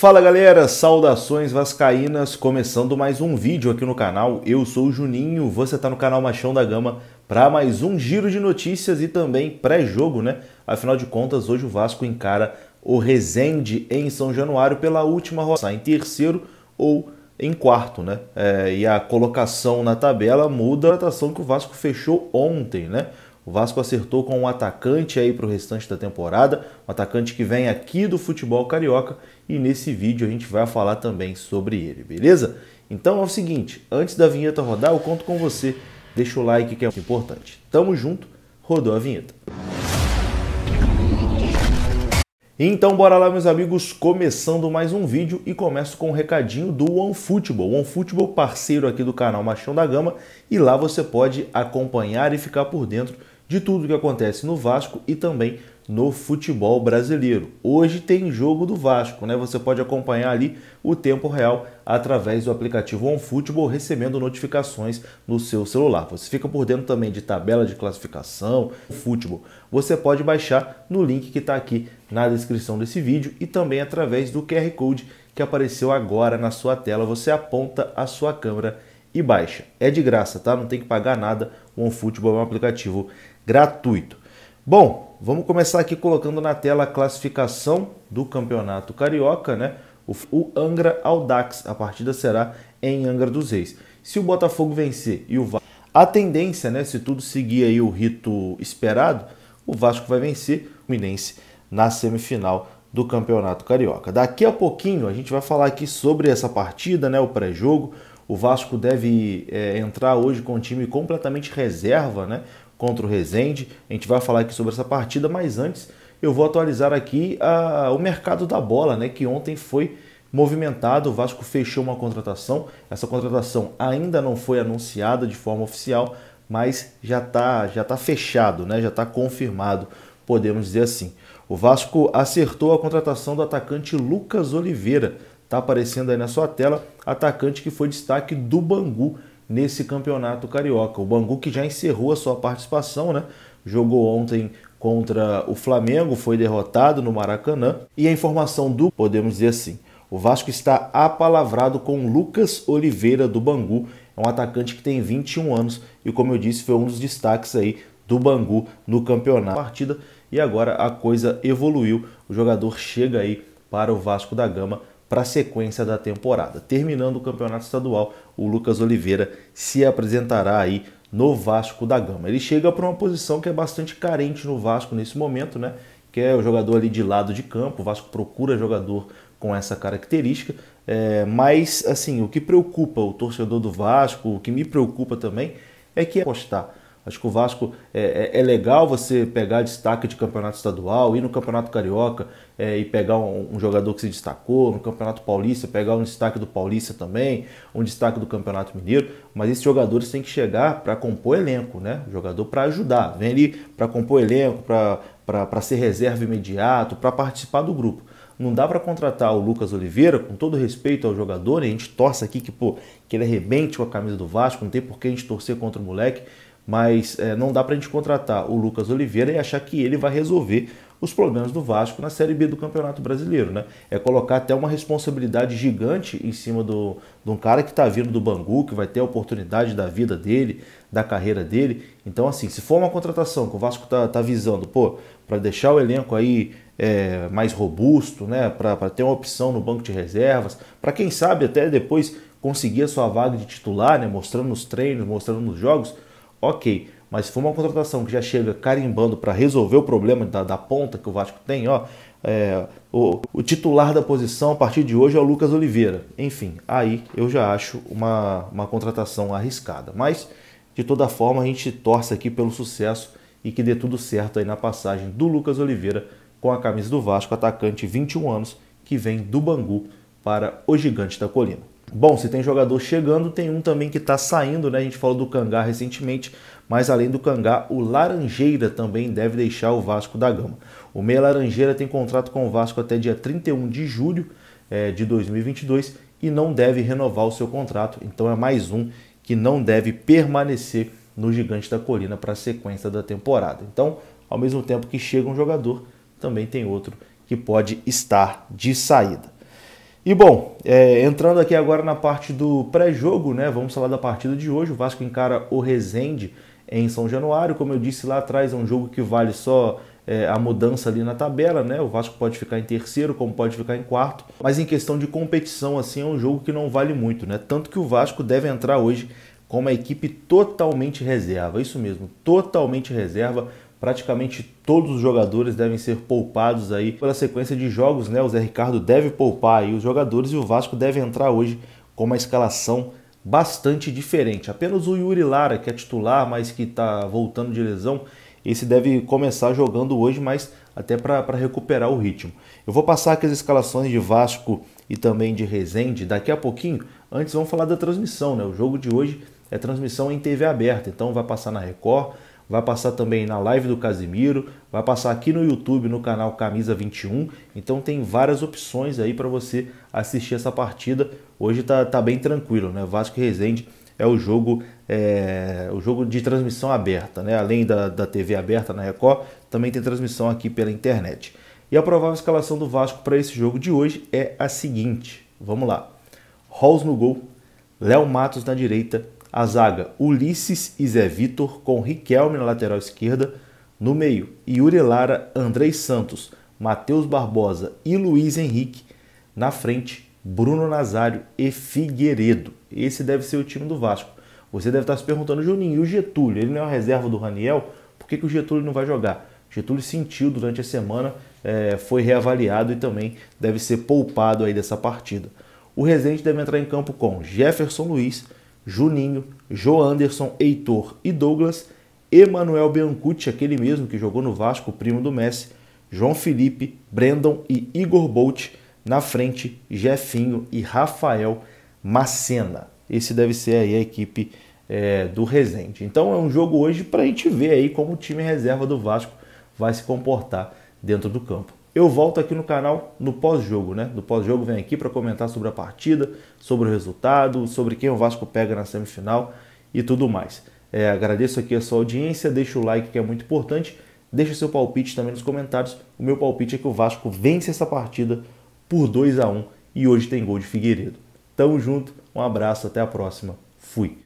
Fala galera, saudações vascaínas, começando mais um vídeo aqui no canal. Eu sou o Juninho, você está no canal Machão da Gama para mais um giro de notícias e também pré-jogo, né? Afinal de contas, hoje o Vasco encara o Resende em São Januário pela última rodada, em terceiro ou em quarto, né? E a colocação na tabela muda a anotação que o Vasco fechou ontem, né? O Vasco acertou com um atacante aí para o restante da temporada, um atacante que vem aqui do futebol carioca, e nesse vídeo a gente vai falar também sobre ele, beleza? Então é o seguinte, antes da vinheta rodar, eu conto com você, deixa o like que é muito importante. Tamo junto, rodou a vinheta. Então bora lá, meus amigos, começando mais um vídeo e começo com um recadinho do OneFootball. O OneFootball, parceiro aqui do canal Machão da Gama, e lá você pode acompanhar e ficar por dentro de tudo que acontece no Vasco e também no futebol brasileiro. Hoje tem jogo do Vasco, né? Você pode acompanhar ali o tempo real através do aplicativo OneFootball, recebendo notificações no seu celular. Você fica por dentro também de tabela de classificação, futebol. Você pode baixar no link que está aqui na descrição desse vídeo e também através do QR Code que apareceu agora na sua tela. Você aponta a sua câmera e baixa. É de graça, tá? Não tem que pagar nada. O OneFootball é um aplicativo gratuito. Bom, vamos começar aqui colocando na tela a classificação do Campeonato Carioca, né? O Angra Audax, a partida será em Angra dos Reis. Se o Botafogo vencer e o Vasco, a tendência, né, se tudo seguir aí o rito esperado, o Vasco vai vencer o Fluminense na semifinal do Campeonato Carioca. Daqui a pouquinho a gente vai falar aqui sobre essa partida, né, o pré-jogo. O Vasco deve entrar hoje com um time completamente reserva, né, contra o Resende. A gente vai falar aqui sobre essa partida, mas antes eu vou atualizar aqui o mercado da bola, né, que ontem foi movimentado. O Vasco fechou uma contratação. Essa contratação ainda não foi anunciada de forma oficial, mas já tá fechado, né, já está confirmado, podemos dizer assim. O Vasco acertou a contratação do atacante Lucas Oliveira. Está aparecendo aí na sua tela, atacante que foi destaque do Bangu nesse campeonato carioca. O Bangu que já encerrou a sua participação, né? Jogou ontem contra o Flamengo, foi derrotado no Maracanã. E a informação podemos dizer assim, o Vasco está apalavrado com Lucas Oliveira do Bangu. É um atacante que tem 21 anos e, como eu disse, foi um dos destaques aí do Bangu no campeonato. Partida, e agora a coisa evoluiu. O jogador chega aí para o Vasco da Gama para a sequência da temporada. Terminando o campeonato estadual, o Lucas Oliveira se apresentará aí no Vasco da Gama. Ele chega para uma posição que é bastante carente no Vasco nesse momento, né? Que é o jogador ali de lado de campo. O Vasco procura jogador com essa característica. Mas, assim, o que preocupa o torcedor do Vasco, o que me preocupa também, é que apostar. Acho que o Vasco é legal você pegar destaque de campeonato estadual, ir no campeonato carioca e pegar um jogador que se destacou, no campeonato paulista, pegar um destaque do paulista também, um destaque do campeonato mineiro, mas esses jogadores têm que chegar para compor elenco, né? Jogador para ajudar, vem ali para compor elenco, para ser reserva imediato, para participar do grupo. Não dá para contratar o Lucas Oliveira, com todo respeito ao jogador, e a gente torce aqui que ele arrebente com a camisa do Vasco, não tem por que a gente torcer contra o moleque, mas não dá para a gente contratar o Lucas Oliveira e achar que ele vai resolver os problemas do Vasco na Série B do Campeonato Brasileiro, né? É colocar até uma responsabilidade gigante em cima de um cara que está vindo do Bangu, que vai ter a oportunidade da vida dele, da carreira dele. Então, assim, se for uma contratação que o Vasco tá visando, para deixar o elenco aí mais robusto, né? Para ter uma opção no banco de reservas, para quem sabe até depois conseguir a sua vaga de titular, né? Mostrando nos treinos, mostrando nos jogos, ok, mas se for uma contratação que já chega carimbando para resolver o problema da ponta que o Vasco tem, o titular da posição a partir de hoje é o Lucas Oliveira. Enfim, aí eu já acho uma contratação arriscada. Mas, de toda forma, a gente torce aqui pelo sucesso e que dê tudo certo aí na passagem do Lucas Oliveira com a camisa do Vasco, atacante 21 anos, que vem do Bangu para o Gigante da Colina. Bom, se tem jogador chegando, tem um também que está saindo, né? A gente falou do Cangá recentemente, mas além do Cangá, o Laranjeira também deve deixar o Vasco da Gama. O meia Laranjeira tem contrato com o Vasco até dia 31 de julho de 2022 e não deve renovar o seu contrato. Então é mais um que não deve permanecer no Gigante da Colina para a sequência da temporada. Então, ao mesmo tempo que chega um jogador, também tem outro que pode estar de saída. E bom, entrando aqui agora na parte do pré-jogo, né? Vamos falar da partida de hoje. O Vasco encara o Resende em São Januário. Como eu disse lá atrás, é um jogo que vale só a mudança ali na tabela, né? O Vasco pode ficar em terceiro, como pode ficar em quarto. Mas em questão de competição, assim, é um jogo que não vale muito, né? Tanto que o Vasco deve entrar hoje com uma equipe totalmente reserva. Isso mesmo, totalmente reserva. Praticamente todos os jogadores devem ser poupados aí pela sequência de jogos, né? O Zé Ricardo deve poupar aí os jogadores e o Vasco deve entrar hoje com uma escalação bastante diferente. Apenas o Yuri Lara, que é titular, mas que está voltando de lesão, esse deve começar jogando hoje, mas até para recuperar o ritmo. Eu vou passar aqui as escalações de Vasco e também de Resende daqui a pouquinho. Antes vamos falar da transmissão, né? O jogo de hoje é transmissão em TV aberta, então vai passar na Record, vai passar também na live do Casimiro, vai passar aqui no YouTube, no canal Camisa 21. Então tem várias opções aí para você assistir essa partida. Hoje tá bem tranquilo, né? Vasco e Resende é o jogo de transmissão aberta, né? Além da TV aberta na Record, também tem transmissão aqui pela internet. E a provável escalação do Vasco para esse jogo de hoje é a seguinte. Vamos lá. Halls no gol, Léo Matos na direita, a zaga Ulisses e Zé Vitor com Riquelme na lateral esquerda, no meio Yuri Lara, Andrei Santos, Matheus Barbosa e Luiz Henrique, na frente Bruno Nazário e Figueiredo. Esse deve ser o time do Vasco. Você deve estar se perguntando, Juninho, e o Getúlio? Ele não é a reserva do Raniel? Por que o Getúlio não vai jogar? O Getúlio sentiu durante a semana, foi reavaliado e também deve ser poupado aí dessa partida. O Resende deve entrar em campo com Jefferson Luiz, Juninho, Joanderson, Heitor e Douglas, Emanuel Biancucci, aquele mesmo que jogou no Vasco, primo do Messi, João Felipe, Brandon e Igor Bolt, na frente Jefinho e Rafael Macena. Esse deve ser aí a equipe do Resende. Então é um jogo hoje para a gente ver aí como o time reserva do Vasco vai se comportar dentro do campo. Eu volto aqui no canal no pós-jogo, né? No pós-jogo venho aqui para comentar sobre a partida, sobre o resultado, sobre quem o Vasco pega na semifinal e tudo mais. Agradeço aqui a sua audiência, deixa o like que é muito importante, deixa seu palpite também nos comentários. O meu palpite é que o Vasco vence essa partida por 2-1 e hoje tem gol de Figueiredo. Tamo junto, um abraço, até a próxima. Fui!